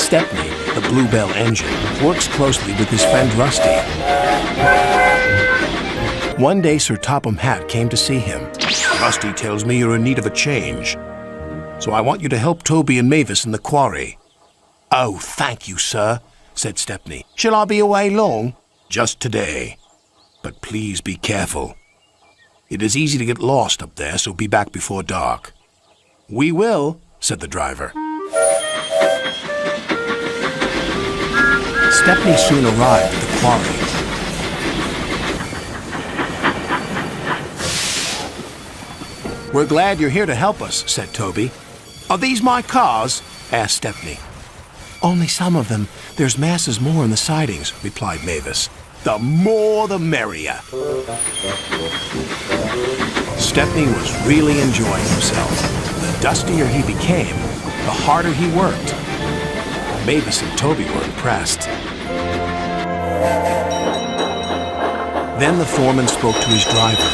Stepney, the Bluebell engine, works closely with his friend Rusty. One day, Sir Topham Hatt came to see him. Rusty tells me you're in need of a change, so I want you to help Toby and Mavis in the quarry. Oh, thank you, sir, said Stepney. Shall I be away long? Just today. But please be careful. It is easy to get lost up there, so be back before dark. We will, said the driver. Stepney soon arrived at the quarry. We're glad you're here to help us, said Toby. Are these my cars? Asked Stepney. Only some of them. There's masses more in the sidings, replied Mavis. The more the merrier. Stepney was really enjoying himself. The dustier he became, the harder he worked. Mavis and Toby were impressed. Then the foreman spoke to his driver.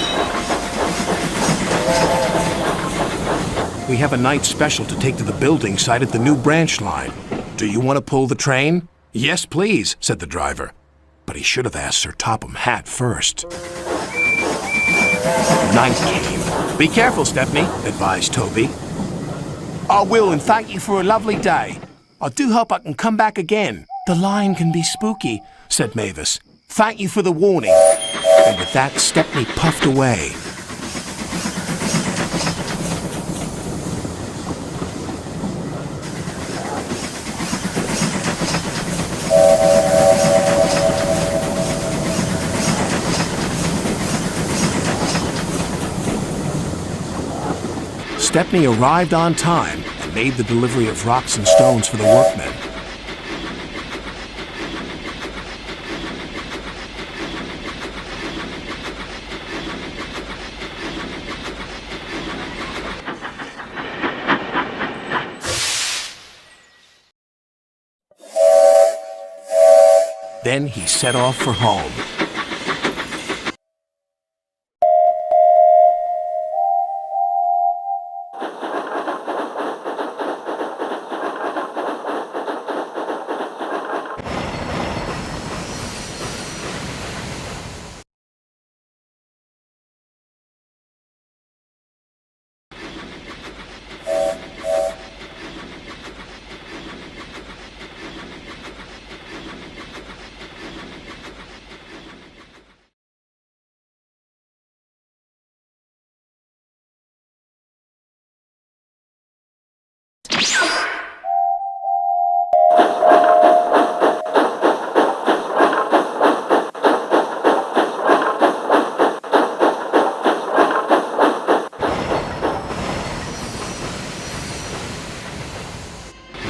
We have a night special to take to the building site at the new branch line. Do you want to pull the train? Yes, please, said the driver. But he should have asked Sir Topham Hatt first. Night came. Be careful, Stepney, advised Toby. I will, and thank you for a lovely day. I do hope I can come back again. The line can be spooky, said Mavis. Thank you for the warning. And with that, Stepney puffed away. Stepney arrived on time and made the delivery of rocks and stones for the workmen. Then he set off for home.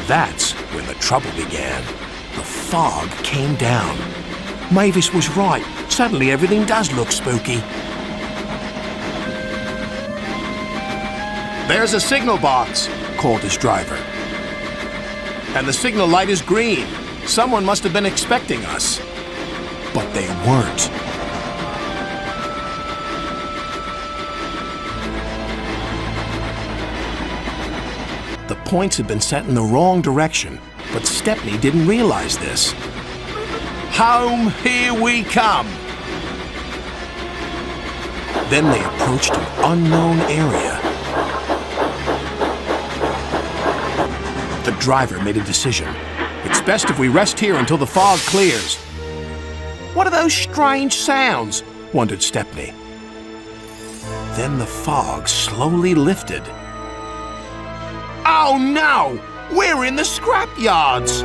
That's when the trouble began. The fog came down. Mavis was right. Suddenly everything does look spooky. There's a signal box, called his driver. And the signal light is green. Someone must have been expecting us. But they weren't. The points had been set in the wrong direction, but Stepney didn't realize this. Home, here we come! Then they approached an unknown area. The driver made a decision. It's best if we rest here until the fog clears. What are those strange sounds? Wondered Stepney. Then the fog slowly lifted. Oh no! We're in the scrapyards!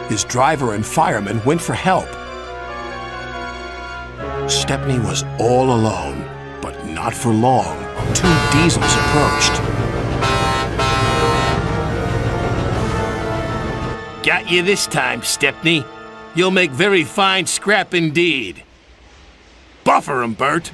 His driver and firemen went for help. Stepney was all alone, but not for long. 2 diesels approached. Got you this time, Stepney. You'll make very fine scrap indeed. Buffer 'em, Bert.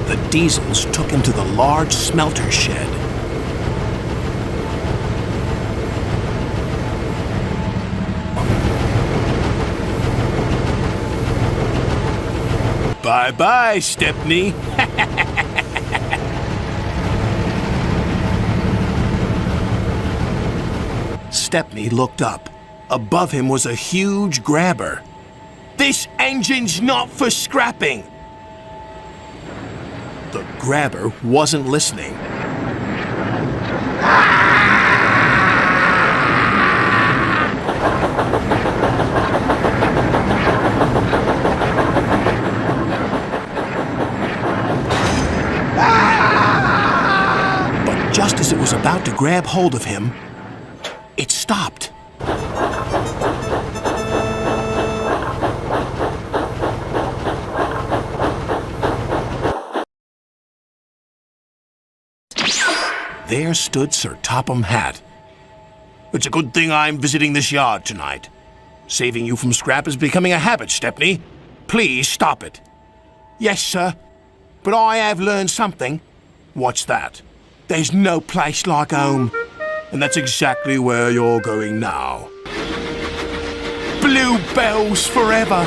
The Diesels took him to the large smelter shed. Bye-bye, Stepney. Stepney looked up. Above him was a huge grabber. This engine's not for scrapping. The grabber wasn't listening. But just as it was about to grab hold of him, it stopped. There stood Sir Topham Hatt. It's a good thing I'm visiting this yard tonight. Saving you from scrap is becoming a habit, Stepney. Please stop it. Yes, sir. But I have learned something. What's that? There's no place like home. And that's exactly where you're going now. Bluebells forever!